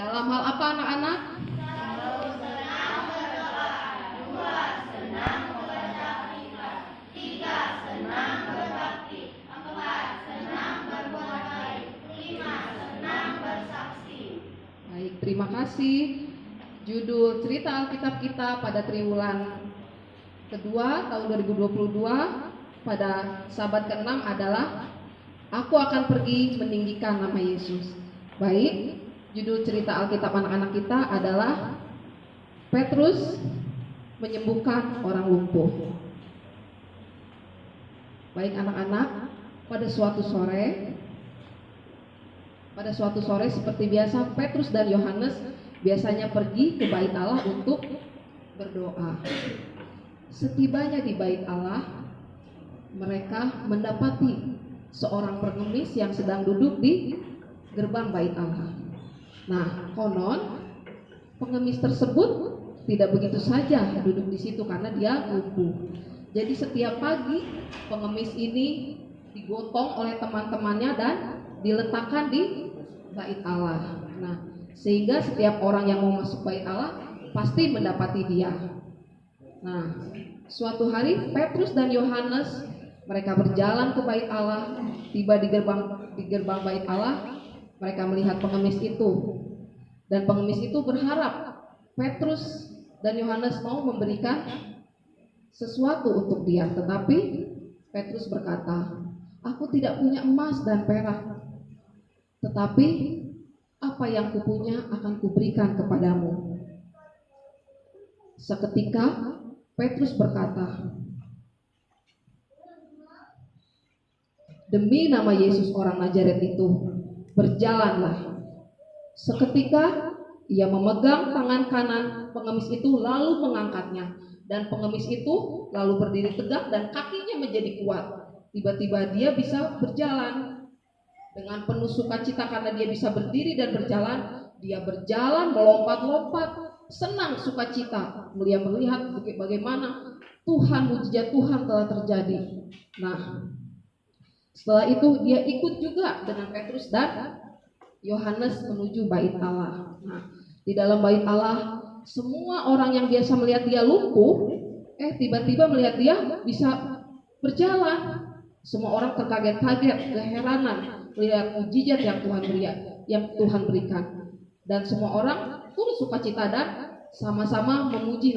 Dalam hal apa anak-anak? Baik, terima kasih. Judul cerita Alkitab kita pada triwulan kedua tahun 2022 pada sabat ke-6 adalah Aku akan pergi meninggikan nama Yesus. Baik, judul cerita Alkitab anak-anak kita adalah Petrus menyembuhkan orang lumpuh. Baik anak-anak, pada suatu sore seperti biasa Petrus dan Yohanes biasanya pergi ke bait Allah untuk berdoa. Setibanya di bait Allah, mereka mendapati seorang pengemis yang sedang duduk di gerbang bait Allah. Nah, konon pengemis tersebut tidak begitu saja duduk di situ karena dia lumpuh. Jadi setiap pagi pengemis ini digotong oleh teman-temannya dan diletakkan di bait Allah. Nah, sehingga setiap orang yang mau masuk bait Allah pasti mendapati dia. Nah, suatu hari Petrus dan Yohanes mereka berjalan ke bait Allah. Tiba di gerbang bait Allah, mereka melihat pengemis itu. Dan pengemis itu berharap Petrus dan Yohanes mau memberikan sesuatu untuk dia. Tetapi Petrus berkata, "Aku tidak punya emas dan perak, tetapi apa yang kupunya akan kuberikan kepadamu." Seketika Petrus berkata, "Demi nama Yesus orang Nazaret itu, berjalanlah." Seketika ia memegang tangan kanan pengemis itu lalu mengangkatnya, dan pengemis itu lalu berdiri tegak dan kakinya menjadi kuat. Tiba-tiba dia bisa berjalan dengan penuh sukacita karena dia bisa berdiri dan berjalan. Dia berjalan melompat-lompat, senang sukacita melihat bagaimana mujizat Tuhan telah terjadi. Nah, setelah itu dia ikut juga dengan Petrus dan Yohanes menuju bait Allah. Nah, di dalam bait Allah semua orang yang biasa melihat dia lumpuh, tiba-tiba melihat dia bisa berjalan. Semua orang terkaget-kaget, keheranan melihat mujizat yang Tuhan berikan. Dan semua orang turut sukacita dan sama-sama memuji